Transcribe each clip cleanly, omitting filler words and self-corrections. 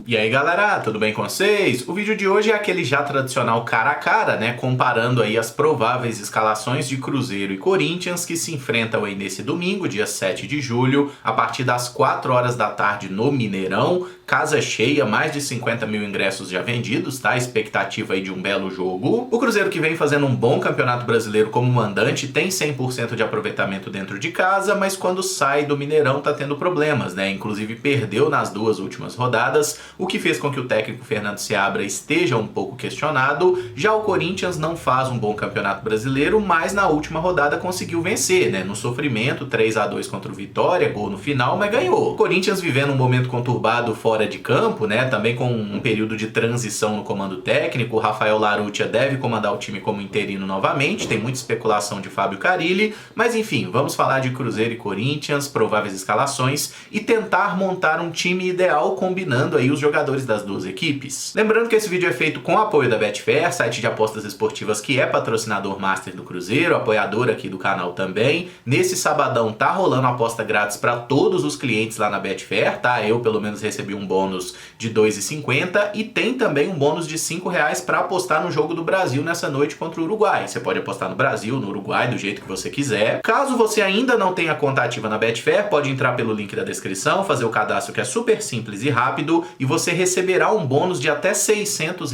E aí galera, tudo bem com vocês? O vídeo de hoje é aquele já tradicional cara a cara, né? Comparando aí as prováveis escalações de Cruzeiro e Corinthians que se enfrentam aí nesse domingo, dia 7 de julho, a partir das 4 horas da tarde no Mineirão. Casa cheia, mais de 50 mil ingressos já vendidos, tá? Expectativa aí de um belo jogo. O Cruzeiro, que vem fazendo um bom campeonato brasileiro como mandante, tem 100% de aproveitamento dentro de casa, mas quando sai do Mineirão tá tendo problemas, né? Inclusive perdeu nas duas últimas rodadas, o que fez com que o técnico Fernando Seabra esteja um pouco questionado. Já o Corinthians não faz um bom campeonato brasileiro, mas na última rodada conseguiu vencer, né? No sofrimento, 3-2 contra o Vitória, gol no final, mas ganhou. O Corinthians vivendo um momento conturbado fora de campo, né? Também com um período de transição no comando técnico. O Rafael Larrutia deve comandar o time como interino novamente. Tem muita especulação de Fábio Carille, mas enfim, vamos falar de Cruzeiro e Corinthians, prováveis escalações e tentar montar um time ideal combinando aí os jogadores das duas equipes. Lembrando que esse vídeo é feito com o apoio da Betfair, site de apostas esportivas que é patrocinador master do Cruzeiro, apoiador aqui do canal também. Nesse sabadão tá rolando aposta grátis para todos os clientes lá na Betfair, tá? Eu pelo menos recebi um bônus de R$ 2,50 e tem também um bônus de R$ 5,00 para apostar no jogo do Brasil nessa noite contra o Uruguai. Você pode apostar no Brasil, no Uruguai, do jeito que você quiser. Caso você ainda não tenha conta ativa na Betfair, pode entrar pelo link da descrição, fazer o cadastro que é super simples e rápido e você receberá um bônus de até R$ 600,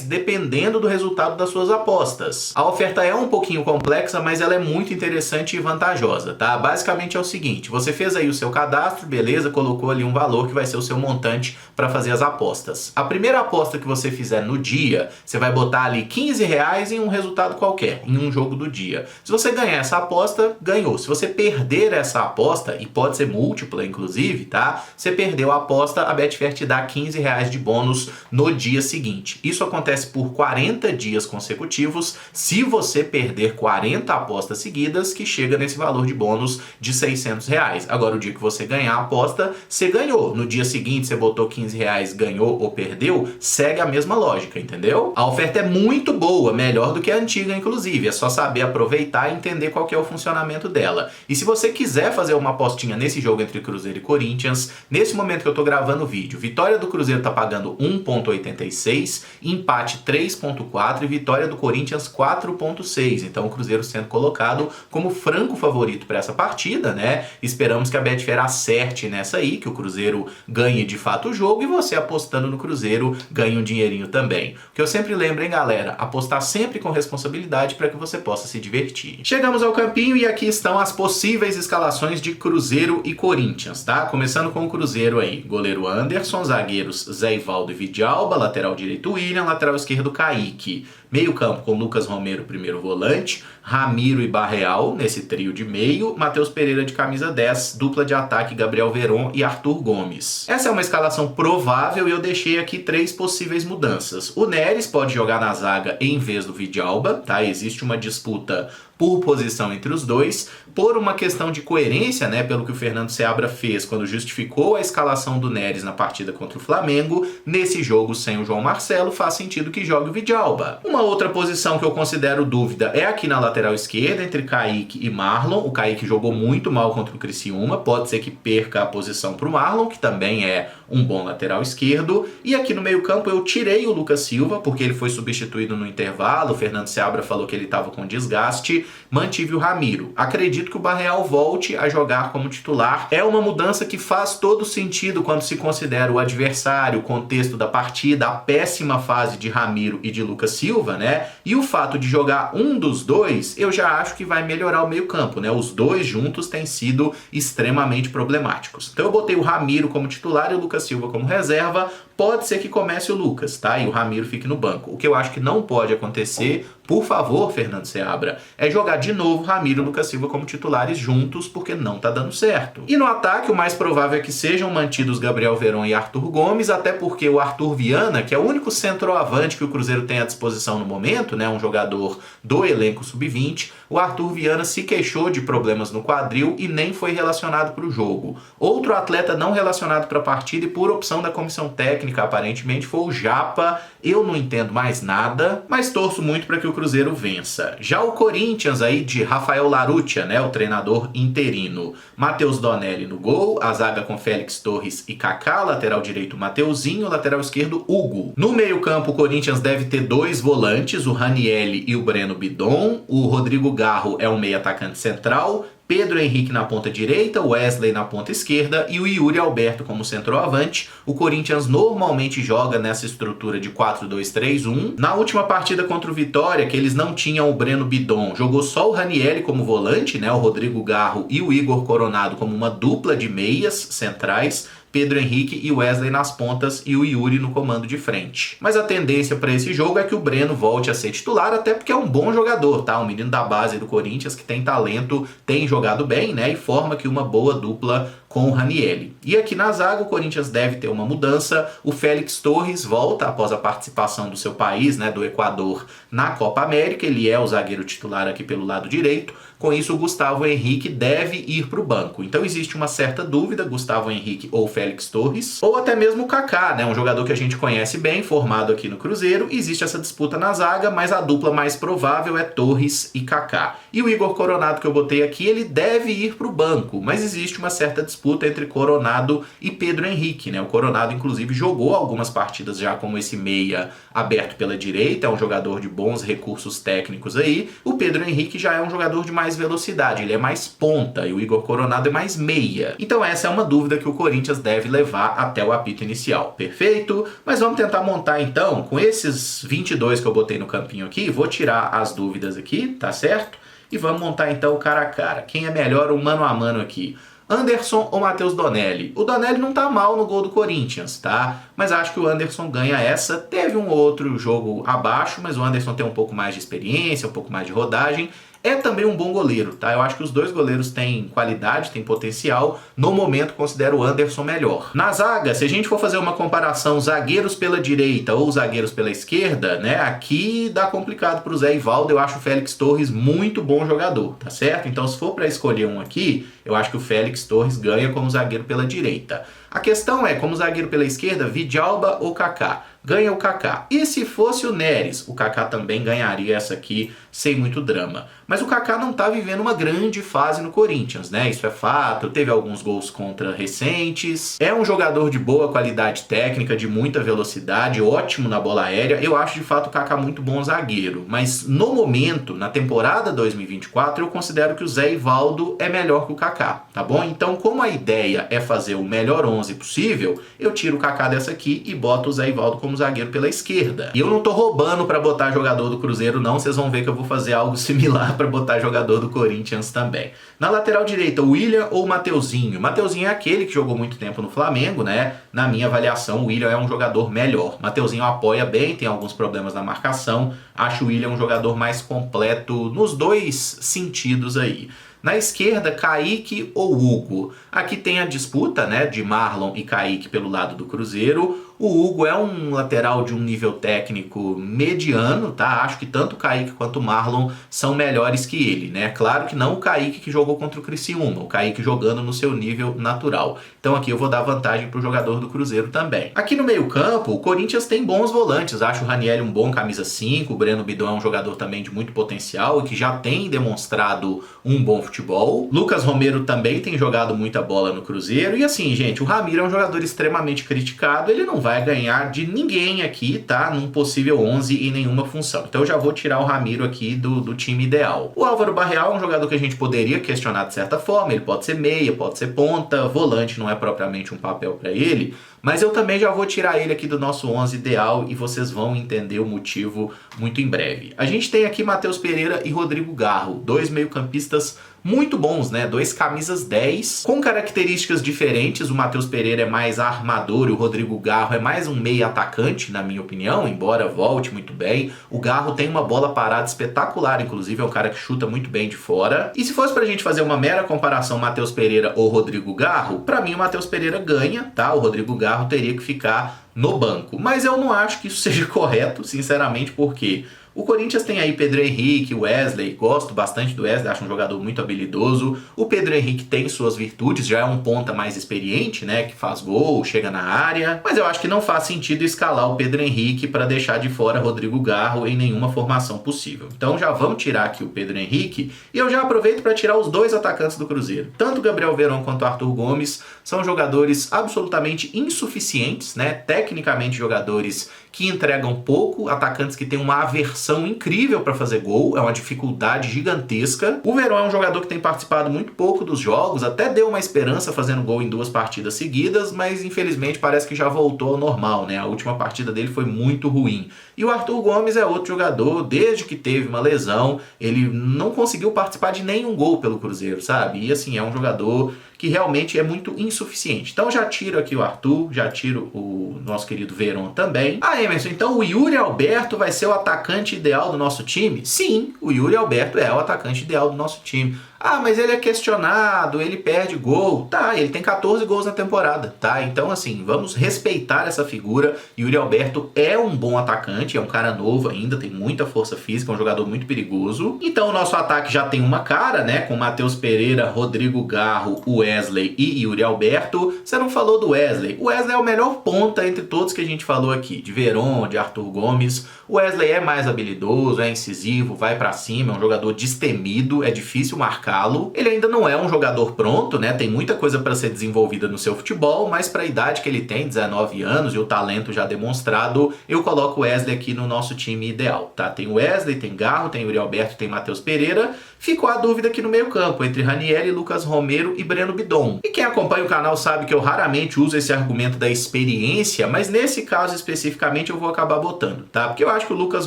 dependendo do resultado das suas apostas. A oferta é um pouquinho complexa, mas ela é muito interessante e vantajosa, tá? Basicamente é o seguinte, você fez aí o seu cadastro, beleza, colocou ali um valor que vai ser o seu montante para fazer as apostas. A primeira aposta que você fizer no dia, você vai botar ali R$ 15 em um resultado qualquer, em um jogo do dia. Se você ganhar essa aposta, ganhou. Se você perder essa aposta, e pode ser múltipla inclusive, tá? Você perdeu a aposta, a Betfair te dá R$ 15 de bônus no dia seguinte. Isso acontece por 40 dias consecutivos. Se você perder 40 apostas seguidas, que chega nesse valor de bônus de R$ 600. Agora, o dia que você ganhar a aposta, você ganhou. No dia seguinte, você botou R$ 15, ganhou ou perdeu, segue a mesma lógica, entendeu? A oferta é muito boa, melhor do que a antiga, inclusive. É só saber aproveitar e entender qual que é o funcionamento dela. E se você quiser fazer uma apostinha nesse jogo entre Cruzeiro e Corinthians, nesse momento que eu tô gravando o vídeo, vitória do Cruzeiro tá pagando 1,86, empate 3,4 e vitória do Corinthians 4,6. Então o Cruzeiro sendo colocado como franco favorito para essa partida, né? Esperamos que a Betfair acerte nessa aí, que o Cruzeiro ganhe de fato o jogo e você apostando no Cruzeiro ganhe um dinheirinho também. O que eu sempre lembro, hein, galera? Apostar sempre com responsabilidade para que você possa se divertir. Chegamos ao campinho e aqui estão as possíveis escalações de Cruzeiro e Corinthians, tá? Começando com o Cruzeiro aí. Goleiro Anderson, zagueiros Zé Ivaldo e Vidalba, lateral direito William, lateral esquerdo Kaique. Meio campo com Lucas Romero, primeiro volante, Ramiro e Barreal nesse trio de meio, Matheus Pereira de camisa 10, dupla de ataque Gabriel Veron e Arthur Gomes. Essa é uma escalação provável e eu deixei aqui 3 possíveis mudanças. O Neres pode jogar na zaga em vez do Vidalba, tá? Existe uma disputa por posição entre os dois, por uma questão de coerência, né, pelo que o Fernando Seabra fez quando justificou a escalação do Neres na partida contra o Flamengo, nesse jogo sem o João Marcelo, faz sentido que jogue o Vidalba. Uma outra posição que eu considero dúvida é aqui na lateral esquerda, entre Kaique e Marlon. O Kaique jogou muito mal contra o Criciúma, pode ser que perca a posição para o Marlon, que também é um bom lateral esquerdo. E aqui no meio campo eu tirei o Lucas Silva, porque ele foi substituído no intervalo, o Fernando Seabra falou que ele estava com desgaste, mantive o Ramiro. Acredito que o Barreal volte a jogar como titular. É uma mudança que faz todo sentido quando se considera o adversário, o contexto da partida, a péssima fase de Ramiro e de Lucas Silva, né? E o fato de jogar um dos dois, eu já acho que vai melhorar o meio-campo, né? Os dois juntos têm sido extremamente problemáticos. Então eu botei o Ramiro como titular e o Lucas Silva como reserva. Pode ser que comece o Lucas, tá? E o Ramiro fique no banco. O que eu acho que não pode acontecer, por favor, Fernando Seabra, é jogar de novo Ramiro e Lucas Silva como titulares juntos, porque não tá dando certo. E no ataque, o mais provável é que sejam mantidos Gabriel Veron e Arthur Gomes, até porque o Arthur Viana, que é o único centroavante que o Cruzeiro tem à disposição no momento, né, um jogador do elenco sub-20, o Arthur Viana se queixou de problemas no quadril e nem foi relacionado para o jogo. Outro atleta não relacionado para a partida e por opção da comissão técnica técnica, aparentemente, foi o Japa. Eu não entendo mais nada, mas torço muito para que o Cruzeiro vença. Já o Corinthians aí de Rafael Larrutia, né, o treinador interino. Matheus Donelli no gol, a zaga com Félix Torres e Kaká, lateral direito Mateuzinho, lateral esquerdo Hugo. No meio-campo, o Corinthians deve ter 2 volantes, o Ranielli e o Breno Bidon. O Rodrigo Garro é um meio-atacante central. Pedro Henrique na ponta direita, Wesley na ponta esquerda e o Yuri Alberto como centroavante. O Corinthians normalmente joga nessa estrutura de 4-2-3-1. Na última partida contra o Vitória, que eles não tinham o Breno Bidon, jogou só o Ranielli como volante, né? O Rodrigo Garro e o Igor Coronado como uma dupla de meias centrais. Pedro Henrique e Wesley nas pontas e o Yuri no comando de frente. Mas a tendência para esse jogo é que o Breno volte a ser titular, até porque é um bom jogador, tá? Um menino da base do Corinthians que tem talento, tem jogado bem, né? E forma aqui uma boa dupla com o Ranielli. E aqui na zaga o Corinthians deve ter uma mudança. O Félix Torres volta após a participação do seu país, né, do Equador, na Copa América. Ele é o zagueiro titular aqui pelo lado direito. Com isso, o Gustavo Henrique deve ir para o banco. Então existe uma certa dúvida, Gustavo Henrique ou Félix Torres, ou até mesmo o Kaká, né, um jogador que a gente conhece bem, formado aqui no Cruzeiro. Existe essa disputa na zaga, mas a dupla mais provável é Torres e Kaká. E o Igor Coronado que eu botei aqui, ele deve ir para o banco, mas existe uma certa disputa entre Coronado e Pedro Henrique, né? O Coronado, inclusive, jogou algumas partidas já como esse meia aberto pela direita, é um jogador de bons recursos técnicos aí. O Pedro Henrique já é um jogador de mais velocidade, ele é mais ponta, e o Igor Coronado é mais meia. Então essa é uma dúvida que o Corinthians deve levar até o apito inicial. Perfeito? Mas vamos tentar montar então, com esses 22 que eu botei no campinho aqui, vou tirar as dúvidas aqui, tá certo? E vamos montar então o cara a cara. Quem é melhor, o mano a mano aqui? Anderson ou Matheus Donelli? O Donelli não tá mal no gol do Corinthians, tá? Mas acho que o Anderson ganha essa. Teve um outro jogo abaixo, mas o Anderson tem um pouco mais de experiência, um pouco mais de rodagem. É também um bom goleiro, tá? Eu acho que os dois goleiros têm qualidade, têm potencial. No momento, considero o Anderson melhor. Na zaga, se a gente for fazer uma comparação zagueiros pela direita ou zagueiros pela esquerda, né? Aqui dá complicado pro Zé Ivaldo. Eu acho o Félix Torres muito bom jogador, tá certo? Então, se for para escolher um aqui, eu acho que o Félix Torres ganha como zagueiro pela direita. A questão é, como zagueiro pela esquerda, Vidalba ou Kaká? Ganha o Kaká. E se fosse o Neres, o Kaká também ganharia essa aqui sem muito drama. Mas o Kaká não tá vivendo uma grande fase no Corinthians, né? Isso é fato, teve alguns gols contra recentes. É um jogador de boa qualidade técnica, de muita velocidade, ótimo na bola aérea. Eu acho de fato o Kaká muito bom zagueiro. Mas no momento, na temporada 2024, eu considero que o Zé Ivaldo é melhor que o Kaká, tá bom? Então, como a ideia é fazer o melhor 11 possível, eu tiro o Kaká dessa aqui e boto o Zé Ivaldo como zagueiro pela esquerda. E eu não tô roubando pra botar jogador do Cruzeiro não, vocês vão ver que eu vou fazer algo similar pra botar jogador do Corinthians também. Na lateral direita, o William ou o Mateuzinho? Mateuzinho é aquele que jogou muito tempo no Flamengo, né? Na minha avaliação, o William é um jogador melhor. Mateuzinho apoia bem, tem alguns problemas na marcação. Acho o William um jogador mais completo nos dois sentidos aí. Na esquerda, Kaique ou Hugo? Aqui tem a disputa, né, de Marlon e Kaique pelo lado do Cruzeiro. O Hugo é um lateral de um nível técnico mediano, tá? Acho que tanto o Kaique quanto o Marlon são melhores que ele, né? Claro que não o Kaique que jogou contra o Criciúma, o Kaique jogando no seu nível natural. Então aqui eu vou dar vantagem pro jogador do Cruzeiro também. Aqui no meio-campo, o Corinthians tem bons volantes. Acho o Ranielli um bom camisa 5, o Breno Bidon é um jogador também de muito potencial e que já tem demonstrado um bom futebol. Lucas Romero também tem jogado muita bola no Cruzeiro. E assim, gente, o Ramiro é um jogador extremamente criticado, ele não vai ganhar de ninguém aqui, tá? Num possível 11 em nenhuma função. Então eu já vou tirar o Ramiro aqui do time ideal. O Álvaro Barreal é um jogador que a gente poderia questionar de certa forma. Ele pode ser meia, pode ser ponta, volante não é propriamente um papel para ele, mas eu também já vou tirar ele aqui do nosso 11 ideal e vocês vão entender o motivo muito em breve. A gente tem aqui Matheus Pereira e Rodrigo Garro, dois meio-campistas muito bons, né? Dois camisas 10, com características diferentes. O Matheus Pereira é mais armador e o Rodrigo Garro é mais um meio atacante, na minha opinião, embora volte muito bem. O Garro tem uma bola parada espetacular, inclusive é um cara que chuta muito bem de fora. E se fosse pra gente fazer uma mera comparação Matheus Pereira ou Rodrigo Garro, pra mim o Matheus Pereira ganha, tá? O Rodrigo Garro teria que ficar no banco. Mas eu não acho que isso seja correto, sinceramente, porque O Corinthians tem aí Pedro Henrique, Wesley, gosto bastante do Wesley, acho um jogador muito habilidoso. O Pedro Henrique tem suas virtudes, já é um ponta mais experiente, né, que faz gol, chega na área, mas eu acho que não faz sentido escalar o Pedro Henrique para deixar de fora Rodrigo Garro em nenhuma formação possível. Então já vamos tirar aqui o Pedro Henrique e eu já aproveito para tirar os dois atacantes do Cruzeiro. Tanto o Gabriel Veron quanto o Arthur Gomes são jogadores absolutamente insuficientes, né, tecnicamente jogadores que entregam pouco, atacantes que têm uma aversão incrível para fazer gol, é uma dificuldade gigantesca. O Veron é um jogador que tem participado muito pouco dos jogos, até deu uma esperança fazendo gol em 2 partidas seguidas, mas infelizmente parece que já voltou ao normal, né? A última partida dele foi muito ruim. E o Arthur Gomes é outro jogador, desde que teve uma lesão, ele não conseguiu participar de nenhum gol pelo Cruzeiro, sabe? E assim, é um jogador que realmente é muito insuficiente. Então já tiro aqui o Arthur, já tiro o nosso querido Veron também. Ah, Emerson, então o Yuri Alberto vai ser o atacante ideal do nosso time? Sim, o Yuri Alberto é o atacante ideal do nosso time. Ah, mas ele é questionado, ele perde gol. Tá, ele tem 14 gols na temporada, tá? Então, assim, vamos respeitar essa figura. Yuri Alberto é um bom atacante, é um cara novo ainda, tem muita força física, é um jogador muito perigoso. Então, o nosso ataque já tem uma cara, né? Com Matheus Pereira, Rodrigo Garro, Wesley e Yuri Alberto. Você não falou do Wesley. O Wesley é o melhor ponta entre todos que a gente falou aqui, de Veron, de Arthur Gomes. O Wesley é mais habilidoso, é incisivo, vai pra cima, é um jogador destemido, é difícil marcar. Ele ainda não é um jogador pronto, né? Tem muita coisa para ser desenvolvida no seu futebol, mas para a idade que ele tem, 19 anos, e o talento já demonstrado, eu coloco o Wesley aqui no nosso time ideal, tá? Tem o Wesley, tem Garro, tem Yuri Alberto, tem Matheus Pereira. Ficou a dúvida aqui no meio-campo, entre Ranieri, Lucas Romero e Breno Bidon. E quem acompanha o canal sabe que eu raramente uso esse argumento da experiência, mas nesse caso especificamente eu vou acabar botando, tá? Porque eu acho que o Lucas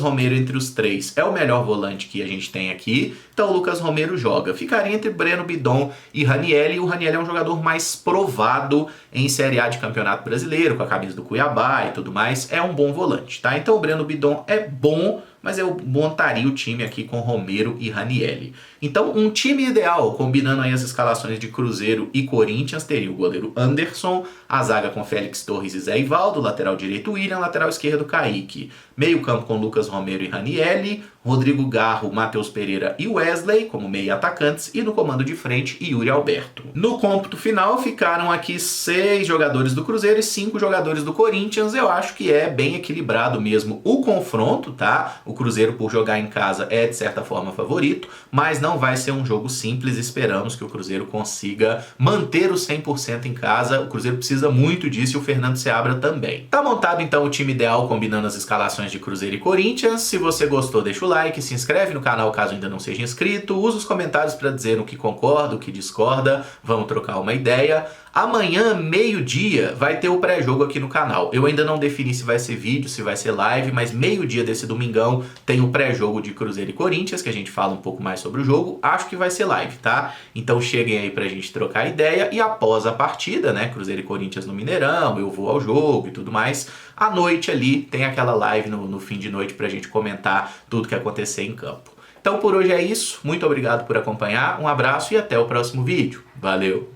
Romero entre os três é o melhor volante que a gente tem aqui, então o Lucas Romero joga. Ficaria entre Breno Bidon e Ranieri. O Ranieri é um jogador mais provado em Série A de Campeonato Brasileiro, com a camisa do Cuiabá e tudo mais. É um bom volante, tá? Então o Breno Bidon é bom, mas eu montaria o time aqui com Romero e Ranieri. Então, um time ideal, combinando aí as escalações de Cruzeiro e Corinthians, teria o goleiro Anderson, a zaga com Félix Torres e Zé Ivaldo, lateral direito William, lateral esquerdo Kaique, meio campo com Lucas Romero e Ranieri, Rodrigo Garro, Matheus Pereira e Wesley como meio atacantes e no comando de frente Yuri Alberto. No cômputo final ficaram aqui 6 jogadores do Cruzeiro e 5 jogadores do Corinthians. Eu acho que é bem equilibrado mesmo o confronto, tá? O Cruzeiro, por jogar em casa, é de certa forma favorito, mas não vai ser um jogo simples. Esperamos que o Cruzeiro consiga manter o 100% em casa. O Cruzeiro precisa muito disso e o Fernando Seabra também. Tá montado então o time ideal combinando as escalações de Cruzeiro e Corinthians. Se você gostou, deixa o like, se inscreve no canal caso ainda não seja inscrito, usa os comentários para dizer o que concorda, o que discorda, vamos trocar uma ideia. Amanhã, meio-dia, vai ter o pré-jogo aqui no canal. Eu ainda não defini se vai ser vídeo, se vai ser live, mas meio-dia desse domingão tem o pré-jogo de Cruzeiro e Corinthians, que a gente fala um pouco mais sobre o jogo. Acho que vai ser live, tá? Então cheguem aí pra gente trocar ideia e após a partida, né, Cruzeiro e Corinthians no Mineirão, eu vou ao jogo e tudo mais, à noite ali tem aquela live no fim de noite pra gente comentar tudo que acontecer em campo. Então por hoje é isso, muito obrigado por acompanhar, um abraço e até o próximo vídeo. Valeu!